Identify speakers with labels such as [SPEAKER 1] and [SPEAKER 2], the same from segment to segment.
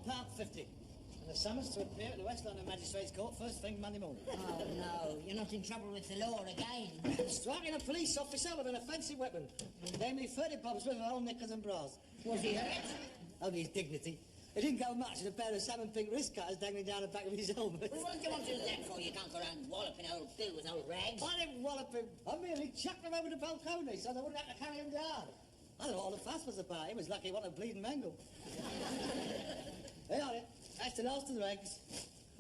[SPEAKER 1] £1.50. And the summons to appear at the West London Magistrates' Court first thing Monday morning.
[SPEAKER 2] Oh, no, you're not in trouble with the law again.
[SPEAKER 1] Striking a police officer with an offensive weapon. Namely 30 bobs worth of old knickers and bras.
[SPEAKER 2] Was he hurt?
[SPEAKER 1] Only his dignity. It didn't go much in a pair of salmon pink wrist cutters dangling down the back of his helmet.
[SPEAKER 2] Well, what do you want to do that for? You can't go around walloping old Bill with old rags.
[SPEAKER 1] I didn't wallop him. I merely chucked him over the balcony so they wouldn't have to carry him down. I don't know what all the fuss was about. He was lucky he wasn't a bleeding mangle. Hey, on it. That's the last of the rags.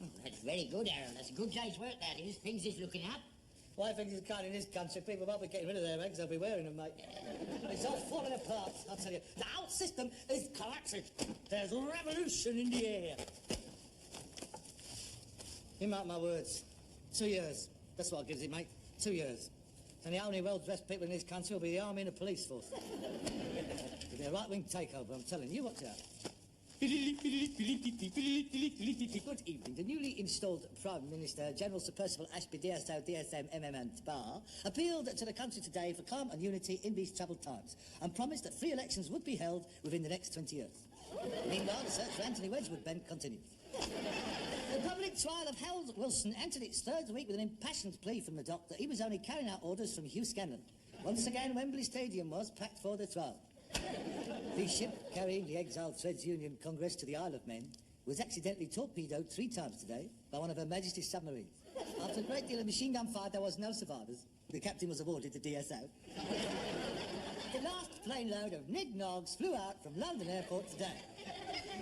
[SPEAKER 2] Oh, that's very good, Aaron. That's a good day's work, that is. Things is looking up.
[SPEAKER 1] Why, things is kind in this country. People won't be getting rid of their eggs. They'll be wearing them, mate. It's all falling apart, I'll tell you. The whole system is collapsing. There's revolution in the air. You mark my words. 2 years. That's what gives it, mate. 2 years. And the only well-dressed people in this country will be the army and the police force. It'll be a right-wing takeover, I'm telling you. Watch out. Good evening. The newly installed Prime Minister, General Sir Percival Ashby, DSO, DSM, MM and Bar, appealed to the country today for calm and unity in these troubled times and promised that free elections would be held within the next 20 years. Meanwhile, the search for Anthony Wedgwood Ben continues. The public trial of Harold Wilson entered its third week with an impassioned plea from the dock that he was only carrying out orders from Hugh Scanlon. Once again, Wembley Stadium was packed for the trial. The ship carrying the exiled Trades Union Congress to the Isle of Men was accidentally torpedoed 3 times today by one of Her Majesty's submarines. After a great deal of machine gun fire, there was no survivors. The captain was awarded the DSO. The last plane load of nignogs flew out from London Airport today.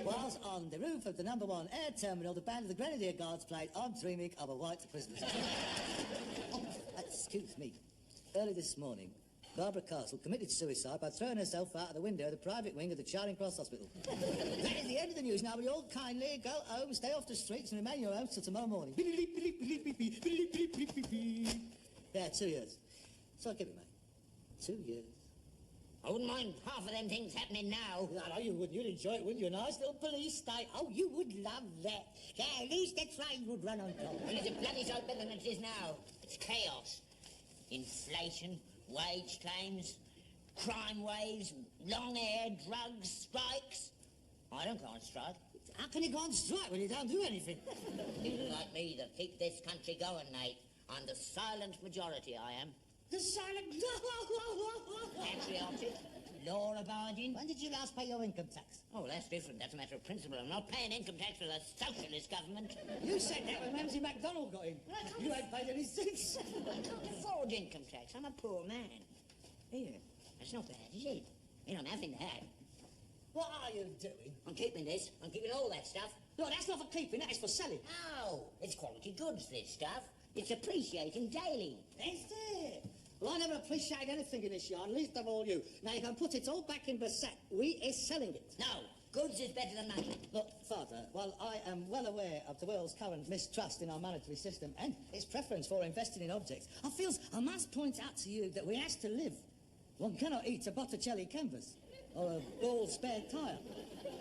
[SPEAKER 1] Whilst on the roof of the No. 1 air terminal, the band of the Grenadier Guards played I'm Dreaming of a White Christmas. Excuse me. Early this morning, Barbara Castle committed suicide by throwing herself out of the window of the private wing of the Charing Cross Hospital. That is the end of the news. Now, will you all kindly go home, stay off the streets, and remain in your homes till tomorrow morning? Yeah, 2 years. So I'll give it, mate. 2 years.
[SPEAKER 2] I wouldn't mind half of them things happening now.
[SPEAKER 1] No, you wouldn't. You'd enjoy it, wouldn't you? A nice little police state. Oh, you would love that. Yeah, at least the train would run on top.
[SPEAKER 2] Well, it's a bloody sight better than it is now. It's chaos. Inflation, wage claims, crime waves, long hair, drugs, strikes. I don't go on strike.
[SPEAKER 1] How can you go on strike when you don't do anything?
[SPEAKER 2] People like me that keep this country going, mate. I'm the silent majority, I am.
[SPEAKER 1] The silent...
[SPEAKER 2] Patriotic, law-abiding.
[SPEAKER 1] When did you last pay your income tax?
[SPEAKER 2] Oh, that's different. That's a matter of principle. I'm not paying income tax for the socialist government.
[SPEAKER 1] You said that when Ramsay MacDonald got in. You ain't paid any since.
[SPEAKER 2] I can't afford income tax. I'm a poor man. Here, that's not bad, is it? You know, I'm having that.
[SPEAKER 1] What are you doing?
[SPEAKER 2] I'm keeping this. I'm keeping all that stuff.
[SPEAKER 1] No, that's not for keeping. That is for selling.
[SPEAKER 2] Oh, it's quality goods, this stuff. It's appreciating daily.
[SPEAKER 1] Is it? Well, I never appreciated anything in this yard, least of all you. Now, you can put it all back in the sack. We is selling it.
[SPEAKER 2] No, goods is better than money.
[SPEAKER 1] Look, Father, while I am well aware of the world's current mistrust in our monetary system and its preference for investing in objects, I feel I must point out to you that we has to live. One cannot eat a Botticelli canvas or a ball spare tyre.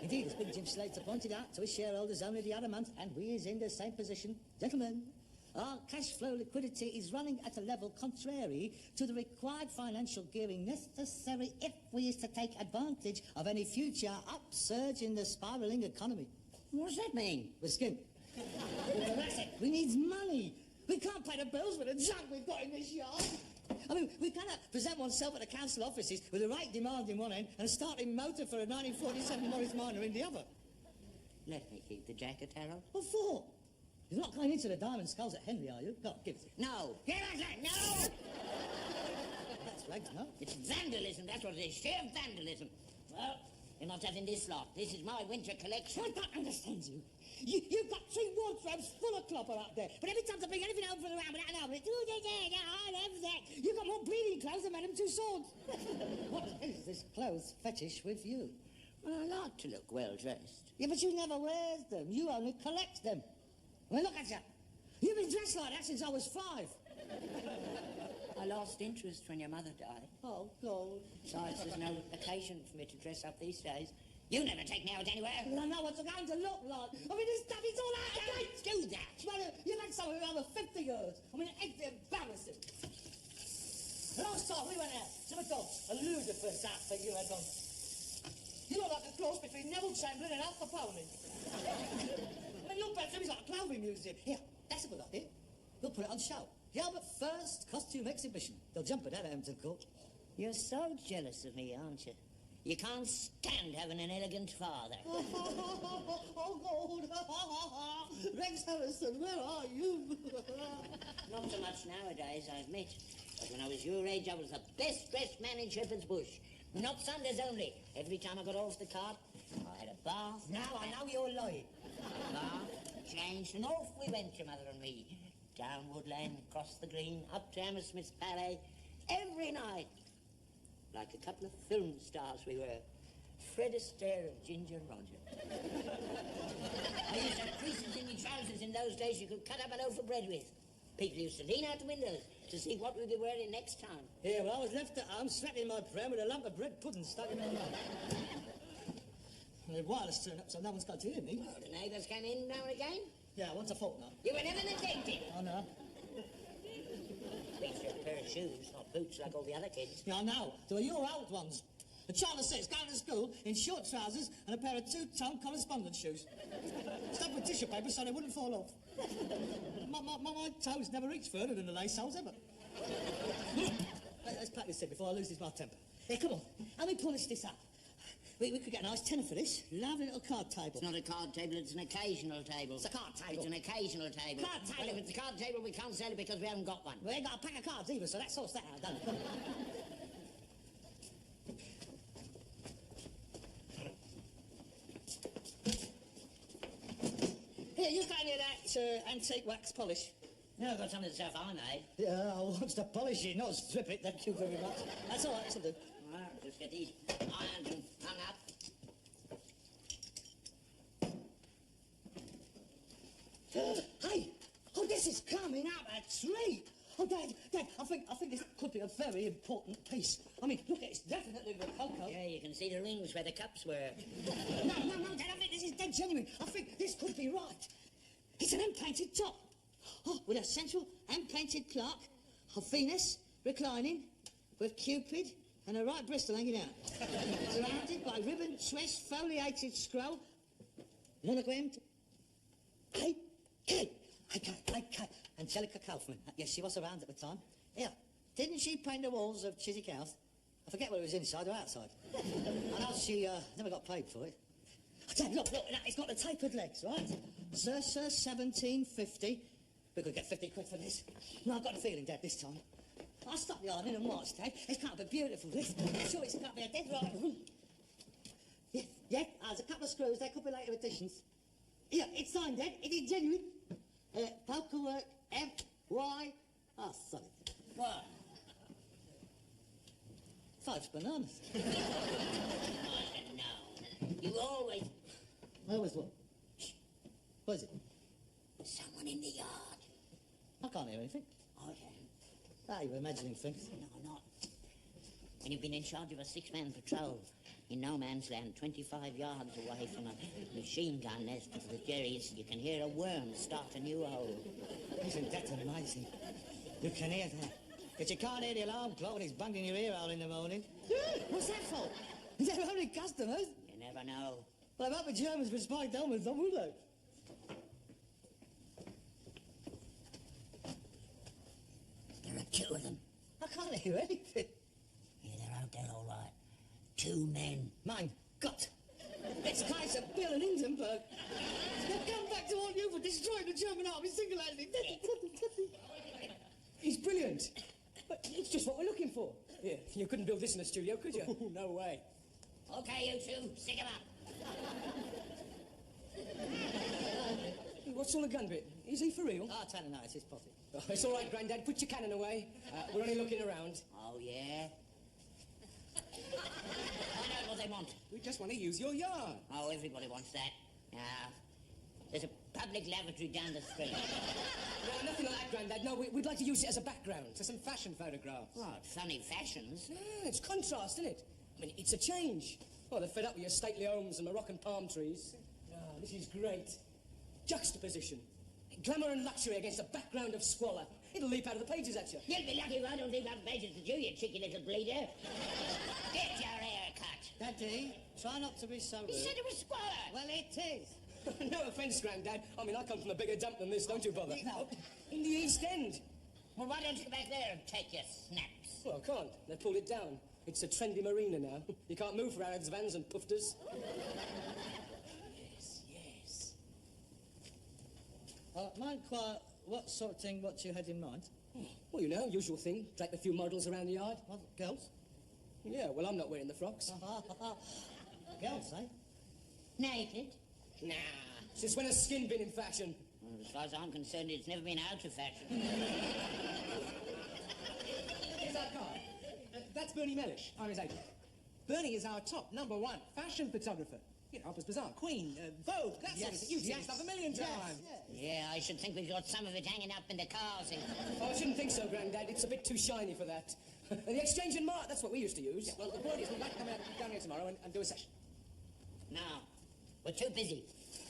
[SPEAKER 1] Indeed, as Big Jim Slater pointed out to his shareholders only the other month, and we is in the same position. Gentlemen, our cash flow liquidity is running at a level contrary to the required financial gearing necessary if we is to take advantage of any future upsurge in the spiralling economy.
[SPEAKER 2] What does that mean?
[SPEAKER 1] We're skint. We need money. We can't pay the bills with the junk we've got in this yard. I mean, we cannot present oneself at the council offices with a right demand in one end and a starting motor for a 1947 Morris Minor in the other.
[SPEAKER 2] Let me keep the jacket, Harold.
[SPEAKER 1] What for? You're not going into the Diamond Skulls at Henley, are you? Go on, give it to me.
[SPEAKER 2] No. Give us that! No!
[SPEAKER 1] That's flags, no?
[SPEAKER 2] It's vandalism, that's what it is. Sheer vandalism. Well, you're not having this lot. This is my winter collection.
[SPEAKER 1] I don't understand you. You've got 3 wardrobes full of clopper up there, but every time I bring anything over from around without an oven, I love that. You've got more bleeding clothes than Madame Tussauds. What is this clothes fetish with you?
[SPEAKER 2] Well, I like to look well-dressed.
[SPEAKER 1] Yeah, but you never wears them. You only collect them. I mean, look at you. You've been dressed like that since I was 5.
[SPEAKER 2] I lost interest when your mother died.
[SPEAKER 1] Oh, God.
[SPEAKER 2] Besides, there's no occasion for me to dress up these days. You never take me out anywhere.
[SPEAKER 1] Well, I know what it's going to look like. I mean, this stuff is all out of date.
[SPEAKER 2] Don't do that.
[SPEAKER 1] Well, you've had something over 50 years. I mean, it's embarrassing. The last time we went out, some dogs, a ludicrous outfit you had on. You look like a cross between Neville Chamberlain and Al Capone. I mean, look, Betsy, it's like a clothing museum. Here, that's a good idea. We'll put it on show. The Albert First Costume Exhibition. They'll jump at that, Hampton Court.
[SPEAKER 2] You're so jealous of me, aren't you? You can't stand having an elegant father.
[SPEAKER 1] Oh, God. Rex Harrison, where are you?
[SPEAKER 2] Not so much nowadays, I admit. But when I was your age, I was the best-dressed man in Shepherd's Bush. Not Sundays only. Every time I got off the cart, I had a bath.
[SPEAKER 1] Now I know you're lying.
[SPEAKER 2] Bath, changed, and off we went, your mother and me. Down Woodlane, across the green, up to Hammersmith's Palais, every night. Like a couple of film stars we were. Fred Astaire and Ginger Roger. I used to have creases in my trousers in those days you could cut up a loaf of bread with. People used to lean out the windows to see what we'd be wearing next time.
[SPEAKER 1] Yeah, well, I was left at home strapping my pram with a lump of bread pudding stuck in my mouth. And the wireless turned up so no one's got to hear me.
[SPEAKER 2] Oh, the neighbours came in now and again?
[SPEAKER 1] Yeah, once a fortnight.
[SPEAKER 2] You were never neglected.
[SPEAKER 1] I know.
[SPEAKER 2] At least you're a pair of shoes, not boots like all the other kids.
[SPEAKER 1] Yeah, I know. They were your old ones. A child of 6 going to school in short trousers and a pair of 2-tone correspondence shoes. Stuffed with tissue paper so they wouldn't fall off. My toes never reached further than the lace soles ever. Let's pack this in before I lose my temper. Here, come on. How we polish this up? We could get a nice tenner for this. Lovely little card table.
[SPEAKER 2] It's not a card table, it's an occasional table.
[SPEAKER 1] It's a card table.
[SPEAKER 2] It's an occasional table.
[SPEAKER 1] Card table.
[SPEAKER 2] Well, if it's a card table, we can't sell it because we haven't got one.
[SPEAKER 1] We ain't got a pack of cards either, so that sorts that out, don't it? Come on. Here, you got any of that antique wax polish?
[SPEAKER 2] No, I've got some of the stuff I made.
[SPEAKER 1] Yeah, I want to polish it, not strip it. Thank you very much. That's all right, that'll do.
[SPEAKER 2] Right, just get these ironed and hung up.
[SPEAKER 1] Hey! Oh, this is climbing up a tree! Oh, Dad, I think this could be a very important piece. I mean, look, it's definitely Rococo.
[SPEAKER 2] Yeah, you can see the rings where the cups were.
[SPEAKER 1] No, Dad, I think this is dead genuine. I think this could be right. It's an hand-painted top. Oh, with a central hand-painted clock of Venus reclining with Cupid and a right Bristol hanging out. Surrounded by ribbon, twist, foliated scroll, monogrammed. Hey, Angelica Kaufman. Yes, she was around at the time. Yeah, didn't she paint the walls of Chiswick House? I forget whether it was inside or outside. I know she never got paid for it. Dad, look, it's got the tapered legs, right? Circa 1750. We could get 50 quid for this. No, I've got the feeling, Dad, this time. I'll stop the ironing and watch, Dad. It's can't be beautiful, this. I'm sure it's got to be a dead right. Yeah, there's a couple of screws. There could be later additions. Yeah, it's signed, Dad. It is genuine. Poker work, F-Y... Oh, sorry.
[SPEAKER 2] What?
[SPEAKER 1] 5 bananas.
[SPEAKER 2] I said no. You always...
[SPEAKER 1] I always what? What is it?
[SPEAKER 2] Someone in the yard.
[SPEAKER 1] I can't hear anything.
[SPEAKER 2] I can.
[SPEAKER 1] Ah, you're imagining things.
[SPEAKER 2] No, not. When you've been in charge of a 6-man patrol in no man's land, 25 yards away from a machine gun nest of the Jerry's, you can hear a worm start a new hole.
[SPEAKER 1] Isn't that amazing? You can hear that. But you can't hear the alarm clock when it's banged in your ear hole in the morning. What's that for? Is that only customers?
[SPEAKER 2] You never know.
[SPEAKER 1] Well, I hope the Germans would spy downwards, though, would they?
[SPEAKER 2] There are 2 of them.
[SPEAKER 1] I can't hear anything.
[SPEAKER 2] Yeah, they're out there all right. 2 men.
[SPEAKER 1] Mein Gott! It's Kaiser Bill and Hindenburg. They'll come back to haunt you for destroying the German army single-handedly.
[SPEAKER 3] He's brilliant. But it's just what we're looking for. Yeah, you couldn't build this in a studio, could you? Oh, no way.
[SPEAKER 2] Okay, you 2, stick 'em up.
[SPEAKER 3] Hey, what's on the gun bit? Is he for real?
[SPEAKER 1] Ah, tell him no, it's his potty.
[SPEAKER 3] Oh, it's all right, Grandad. Put your cannon away. We're only looking around.
[SPEAKER 2] Oh, yeah? Find out what they want.
[SPEAKER 3] We just want to use your yard.
[SPEAKER 2] Oh, everybody wants that. There's a public lavatory down the street.
[SPEAKER 3] No, nothing like that, Grandad. No, we'd like to use it as a background for some fashion photographs.
[SPEAKER 2] What, funny fashions?
[SPEAKER 3] Yeah, it's contrast, isn't it? I mean, it's a change. Oh, they're fed up with your stately homes and Moroccan palm trees. Oh, this is great. Juxtaposition. Glamour and luxury against a background of squalor. It'll leap out of the pages at you.
[SPEAKER 2] You'll be lucky if I don't leap out of the pages at you, you cheeky little bleeder. Get your hair cut.
[SPEAKER 1] Daddy, try not to be so rude.
[SPEAKER 2] You said it was squalor.
[SPEAKER 1] Well, it is.
[SPEAKER 3] No offence, Grandad. I mean, I come from a bigger dump than this, don't you bother?
[SPEAKER 2] No.
[SPEAKER 3] In the East End.
[SPEAKER 2] Well, why don't you go back there and take your snaps?
[SPEAKER 3] Well, I can't. They've pulled it down. It's a trendy marina now. You can't move for Arabs, vans and pufters. Yes.
[SPEAKER 1] Mind inquire what sort of thing, what you had in mind?
[SPEAKER 3] Well, you know, usual thing. Drape a few models around the yard.
[SPEAKER 1] What, girls?
[SPEAKER 3] Yeah, well, I'm not wearing the frocks.
[SPEAKER 1] Girls, eh?
[SPEAKER 2] Naked?
[SPEAKER 3] Nah. Since when has skin been in fashion?
[SPEAKER 2] Well, as far as I'm concerned, it's never been out of fashion.
[SPEAKER 4] Here's our card. That's Bernie Mellish. I'm his agent. Bernie is our top #1 fashion photographer. You know, Harper's Bazaar, Queen, Vogue, that sort of thing. You've seen his stuff a million times.
[SPEAKER 2] Yeah, I should think we've got some of it hanging up in the cars.
[SPEAKER 3] Oh, I shouldn't think so, Grandad. It's a bit too shiny for that. The Exchange and Mart, that's what we used to use.
[SPEAKER 4] Yeah, well, the point is, we'd like to come down here tomorrow and do a session.
[SPEAKER 2] No, we're too busy.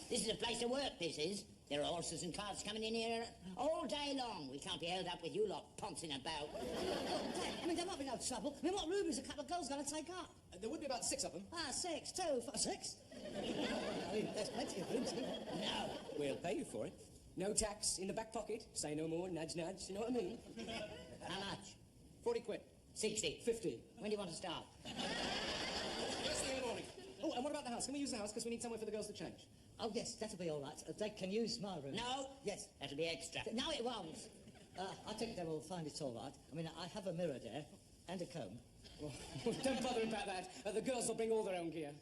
[SPEAKER 2] This is a place of work, this is. There are horses and carts coming in here all day long. We can't be held up with you lot pouncing about.
[SPEAKER 1] Dad, I mean, there might be no trouble. I mean, what room is a couple of girls going to take up?
[SPEAKER 4] There would be about 6 of them.
[SPEAKER 1] 6, 2, 4, 6? I mean, there's plenty of rooms here.
[SPEAKER 2] No.
[SPEAKER 3] We'll pay you for it. No tax, in the back pocket. Say no more, nudge, nudge. You know what I mean?
[SPEAKER 2] How much?
[SPEAKER 4] 40 quid.
[SPEAKER 2] 60.
[SPEAKER 3] 50.
[SPEAKER 2] When do you want to start?
[SPEAKER 4] First thing in the morning. Oh, and what about the house? Can we use the house? Because we need somewhere for the girls to change.
[SPEAKER 1] Oh, yes, that'll be all right. They can use my room.
[SPEAKER 2] No.
[SPEAKER 1] Yes.
[SPEAKER 2] That'll be extra.
[SPEAKER 1] No, it won't. I think they will find it all right. I mean, I have a mirror there and a comb.
[SPEAKER 3] Well, don't bother about that. The girls will bring all their own gear.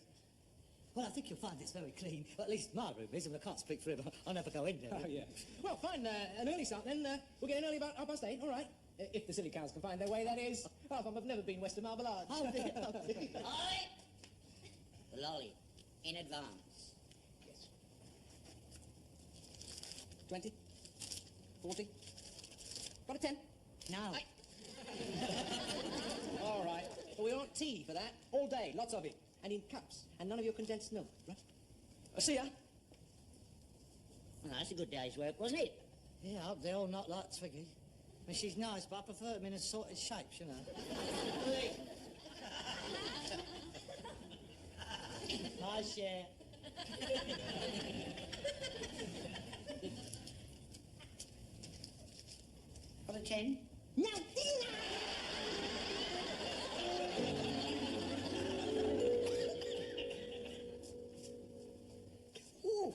[SPEAKER 1] Well, I think you'll find it's very clean. Well, at least my room is, and I can't speak for him. I'll never go in there.
[SPEAKER 4] Oh, yeah. Well, fine. An early start, then. We'll get in early about 8:30. All right. If the silly cows can find their way, that is. Oh, I've never been west of Marble Arch.
[SPEAKER 1] Oh, dear, oh, dear.
[SPEAKER 2] Oi! The lolly. In advance.
[SPEAKER 4] 20? 40? Got a 10?
[SPEAKER 2] No.
[SPEAKER 4] Aye. All right. Well, we want tea for that. All day. Lots of it. And in cups. And none of your condensed milk, right? I'll see ya.
[SPEAKER 2] Well, that's a good day's work, wasn't it?
[SPEAKER 1] Yeah, I hope they're all not like Twiggy. I mean, she's nice, but I prefer them in assorted shapes, you know. My share.
[SPEAKER 2] For a 10?
[SPEAKER 1] No!
[SPEAKER 2] Ooh.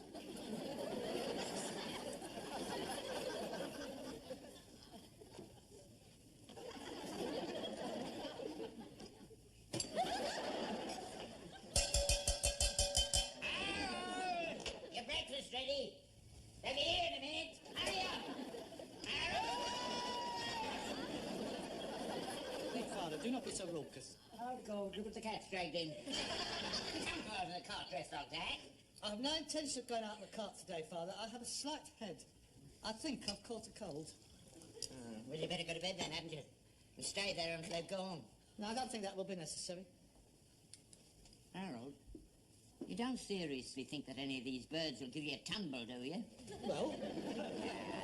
[SPEAKER 2] Your breakfast ready? They'll be here in a minute. Hurry up.
[SPEAKER 1] Big father, do not be so raucous.
[SPEAKER 2] Oh, God, look at the cat's dragged in. Come go out of the cart dressed like that.
[SPEAKER 1] I have no intention of going out in the cart today, Father. I have a slight head. I think I've caught a cold.
[SPEAKER 2] Well, you better go to bed then, haven't you? And stay there until they've gone.
[SPEAKER 1] No, I don't think that will be necessary.
[SPEAKER 2] Harold, you don't seriously think that any of these birds will give you a tumble, do you?
[SPEAKER 1] Well,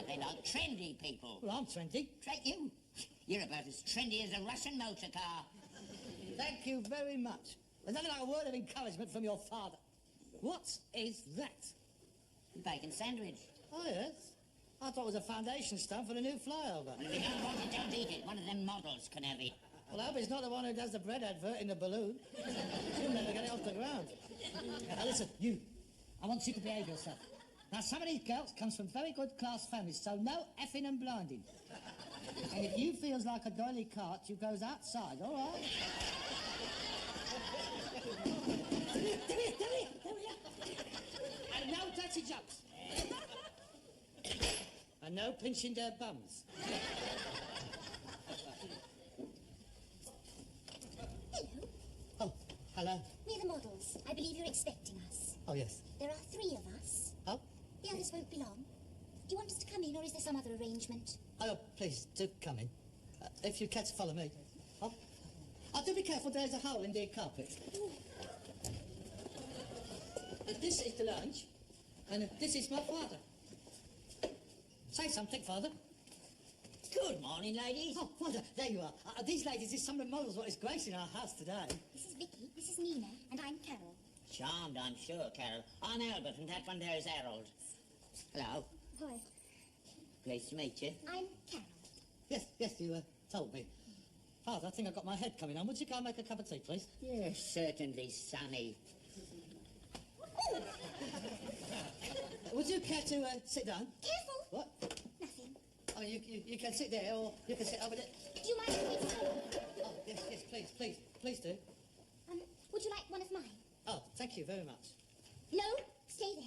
[SPEAKER 2] They like trendy people.
[SPEAKER 1] well, I'm trendy.
[SPEAKER 2] Treat you. You're about as trendy as a Russian motor car.
[SPEAKER 1] Thank you very much. There's nothing like a word of encouragement from your father. What is that?
[SPEAKER 2] Bacon sandwich.
[SPEAKER 1] Oh, yes. I thought it was a foundation stone for the new flyover.
[SPEAKER 2] If you don't want it, don't eat it. One of them models can have it.
[SPEAKER 1] Well, I hope he's not the one who does the bread advert in the balloon. He'll never get it off the ground. Now, listen, you. I want you to behave yourself. Now, some of these girls comes from very good class families, so no effing and blinding. And if you feels like a doily cart, you goes outside, all right? Come here. And no dirty jokes. And no pinching their bums. Oh, hello.
[SPEAKER 5] We're the models. I believe you're expecting us.
[SPEAKER 1] Oh, yes.
[SPEAKER 5] There are 3 of us.
[SPEAKER 1] Oh?
[SPEAKER 5] The others won't be long. Do you want us to come in, or is there some other arrangement?
[SPEAKER 1] Oh, please, do come in. If you care to follow me. Oh, do be careful, there's a hole in the carpet. This is the lunch, and this is my father. Say something, Father.
[SPEAKER 2] Good morning, ladies.
[SPEAKER 1] Oh, Father, there you are. These ladies is some of the models what is gracing our house today.
[SPEAKER 5] This is Vicky, this is Nina, and I'm Carol.
[SPEAKER 2] Charmed, I'm sure, Carol. I'm Albert, and that one there is Harold. Hello.
[SPEAKER 5] Hi.
[SPEAKER 2] Pleased to meet you.
[SPEAKER 5] I'm Carol.
[SPEAKER 1] Yes, you told me. Father, I think I've got my head coming on. Would you go and make a cup of tea, please?
[SPEAKER 2] Yes, certainly, Sonny.
[SPEAKER 1] Would you care to sit down?
[SPEAKER 5] Careful.
[SPEAKER 1] What?
[SPEAKER 5] Nothing.
[SPEAKER 1] I mean, you can sit there, or you can sit over there.
[SPEAKER 5] Do you mind if we sit?
[SPEAKER 1] Oh, yes, please do.
[SPEAKER 5] Would you like one of mine?
[SPEAKER 1] Oh, thank you very much.
[SPEAKER 5] No, stay there.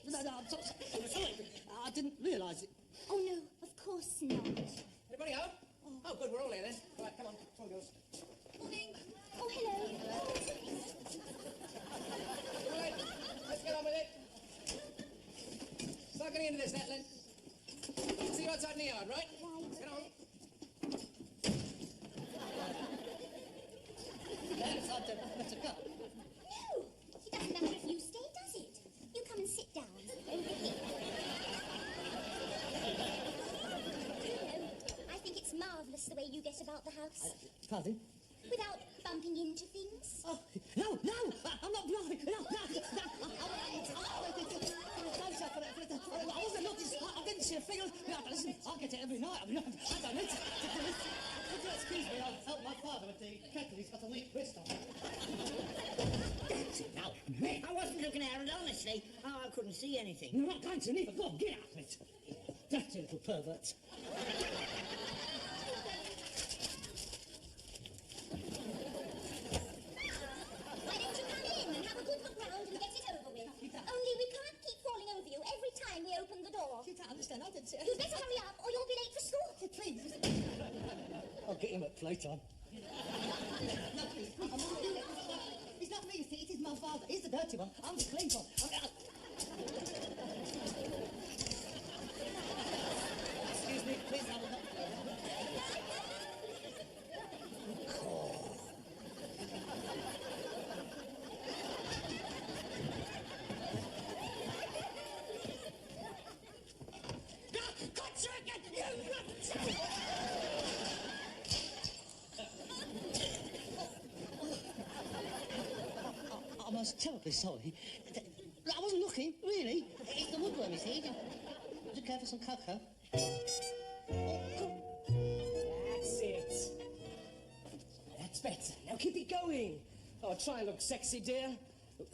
[SPEAKER 1] No, I'm sorry. I didn't realise it.
[SPEAKER 5] Oh, no, of course not.
[SPEAKER 4] Anybody home? Oh, good, we're all here then. Right, come on, girls.
[SPEAKER 5] Morning. Oh, hello.
[SPEAKER 4] All right, let's get on with it. Start getting into this, Netlin. See you outside in the yard, right?
[SPEAKER 5] Right.
[SPEAKER 4] Let's get on.
[SPEAKER 1] Yes, I'd better go.
[SPEAKER 5] No, it doesn't matter if you stay, does it? You come and sit down over here. You know, I think it's marvellous the way you get about the house.
[SPEAKER 1] Pardon?
[SPEAKER 5] Without bumping into things.
[SPEAKER 1] Oh, no, I'm not blind. No. I wasn't looking. I didn't see a figure. Listen, I get it every night. I don't need to. Would you excuse me? I'll help my father with the kettle. He's got a weak wrist on.
[SPEAKER 2] No, I wasn't looking at it, honestly. Oh, I couldn't see anything.
[SPEAKER 1] You're not going to neither. Go on, get out of it. Dirty little pervert.
[SPEAKER 5] Why don't you come in and have a good look round and get it over with? Only we can't keep falling over you every time we open the door.
[SPEAKER 1] You don't understand. I didn't see
[SPEAKER 5] You'd better hurry up or you'll be late for school.
[SPEAKER 1] Please. I'll get him at playtime. No, please. It's not me, you see. It is my father. He's the dirty one. I'm the clean one. Excuse me, please. I will not. I was terribly sorry. I wasn't looking, really. It's the woodworm, you see. Would you care for some cocoa?
[SPEAKER 3] That's it. That's better. Now keep it going. Oh, try and look sexy, dear.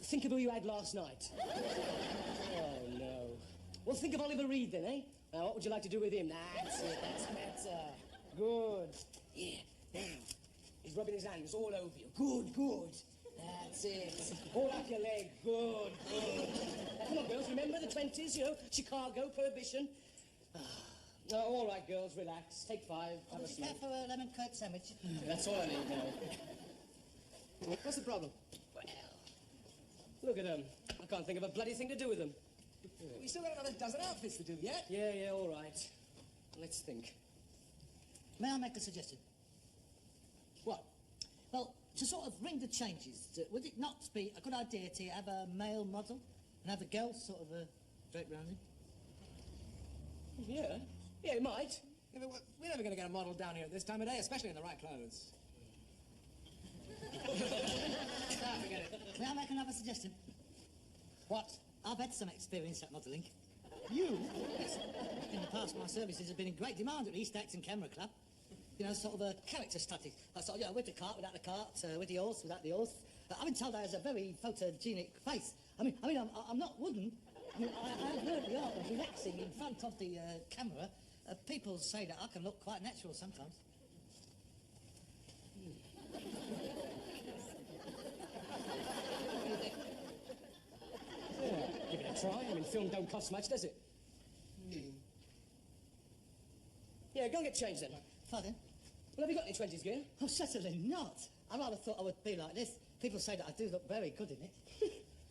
[SPEAKER 3] Think of who you had last night. Oh, no. Well, think of Oliver Reed, then, eh? Now, what would you like to do with him? That's it. That's better. Good. Yeah. Now, he's rubbing his hands all over you. Good. That's it. All up your leg. Good. Now, come on, girls. Remember the 20s, you know? Chicago, Prohibition. Oh, all right, girls. Relax. Take 5. Have a
[SPEAKER 1] Would you care
[SPEAKER 3] smoke.
[SPEAKER 1] for a lemon curd sandwich?
[SPEAKER 3] That's all I need now.
[SPEAKER 4] What's the problem?
[SPEAKER 3] Well, look at them. I can't think of a bloody thing to do with them.
[SPEAKER 4] We still got another dozen outfits to do yet.
[SPEAKER 3] Yeah, all right. Let's think.
[SPEAKER 1] May I make a suggestion?
[SPEAKER 3] What?
[SPEAKER 1] Well, to sort of ring the changes, would it not be a good idea to have a male model and have the girls sort of drape around him?
[SPEAKER 3] Yeah, it might.
[SPEAKER 4] Yeah, but we're never going to get a model down here at this time of day, especially in the right clothes. Forget it.
[SPEAKER 1] May I make another suggestion?
[SPEAKER 4] What?
[SPEAKER 1] I've had some experience at modelling. You? Yes. In the past, my services have been in great demand at the East Acton Camera Club. You know, sort of a character study. Sort of, with the cart, without the cart, with the horse, without the horse. I've been told I has a very photogenic face. I mean, I'm not wooden. I mean, I've learned the art of relaxing in front of the camera. People say that I can look quite natural sometimes.
[SPEAKER 3] Yeah, give it a try. I mean, film don't cost much, does it? Yeah, go and get changed then.
[SPEAKER 1] Pardon?
[SPEAKER 3] Well, have you got any 20s gear?
[SPEAKER 1] Oh, certainly not. I rather thought I would be like this. People say that I do look very good in it.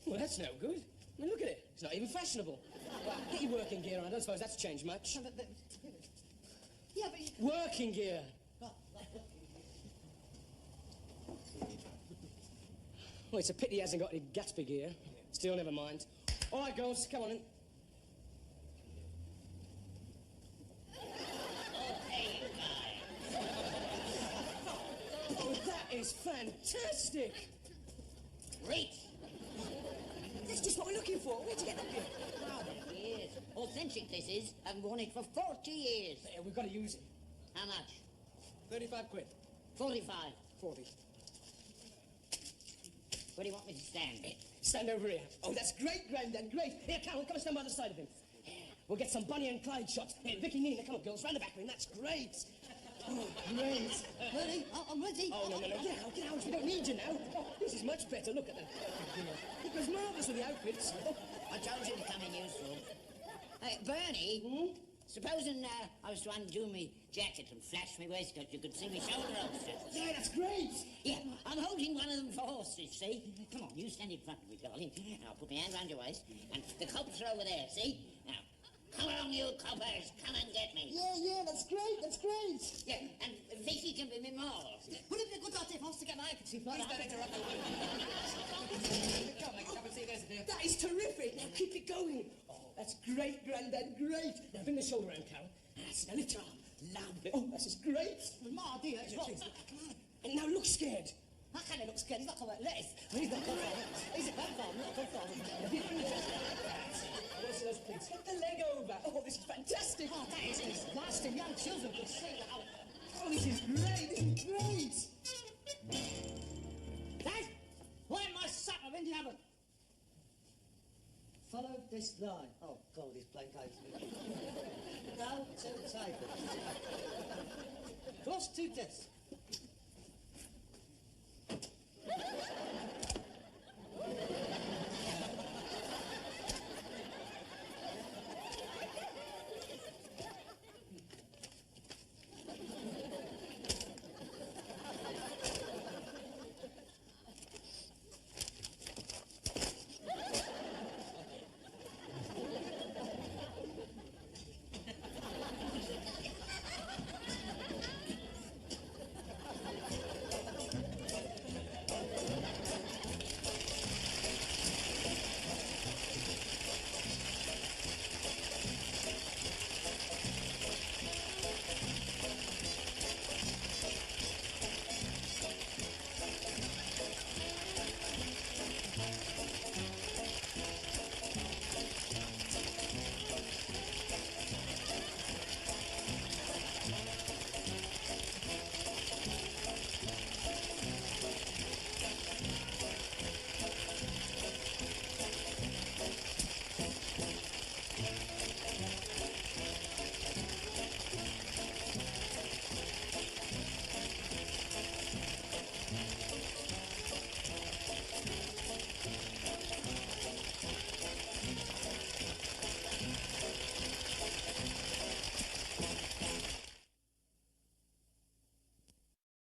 [SPEAKER 3] Well, that's no good. I mean, look at it. It's not even fashionable. Well, get your working gear on. I don't suppose that's changed much.
[SPEAKER 1] Yeah, but...
[SPEAKER 3] Working gear. Well, it's a pity he hasn't got any Gatsby gear. Still, never mind. All right, girls, come on in. Oh, that is fantastic!
[SPEAKER 2] Great.
[SPEAKER 3] That's just what we're looking for. Where'd you get that gear?
[SPEAKER 2] Oh, years. Authentic this is. I've worn it for 40 years.
[SPEAKER 3] Yeah, we've got to use it.
[SPEAKER 2] How much?
[SPEAKER 3] 35 quid.
[SPEAKER 2] 45.
[SPEAKER 3] 40.
[SPEAKER 2] Where do you want me to stand?
[SPEAKER 3] Stand over here. Oh, that's great, Grandad, great. Here, Carol, come and stand by the side of him. We'll get some Bonnie and Clyde shots. Here, Vicky, Nina, come on, girls, round the back of him. That's great. Oh, great.
[SPEAKER 1] Ready? I'm ready.
[SPEAKER 3] Oh, no. Get out. We don't need you now. Oh, this is much better. Look at that. It was marvellous with the outfits.
[SPEAKER 2] I told you to come in useful. Bernie, supposing I was to undo me jacket and flash me waistcoat, you could see me shoulder holster.
[SPEAKER 3] Yeah, that's great.
[SPEAKER 2] Yeah, I'm holding one of them for horses, see? Come on, you stand in front of me, darling. I'll put my hand round your waist, and the cops are over there, see? Now, come along, you coppers. Come and get me.
[SPEAKER 1] Yeah, that's great.
[SPEAKER 2] Yeah, and Vicky can be my mole.
[SPEAKER 1] Wouldn't it be a good idea if I was to get my handkerchief like that?
[SPEAKER 4] Come, make a cup of tea, there's a dear.
[SPEAKER 3] That is terrific. Now, keep it going. Oh, that's great, Grandad, great. Now, bring the shoulder round, Carol. That's it. Now, lift your arm. Lovely. Oh, this is great.
[SPEAKER 1] My dear, it's what?
[SPEAKER 3] And now, look scared.
[SPEAKER 1] How can he look scared? He's not coming lettuce. He's not coming He's a bad farm, not a good farm.
[SPEAKER 3] What's those pigs? Get the leg over. Oh, this is fantastic.
[SPEAKER 1] Oh, that is disgusting. Young children can see how...
[SPEAKER 3] Oh, this is great.
[SPEAKER 1] Dad, why am I sat of Indiana? Follow this line. Oh, God, he's playing games with me. Go to the table. Cross two desks.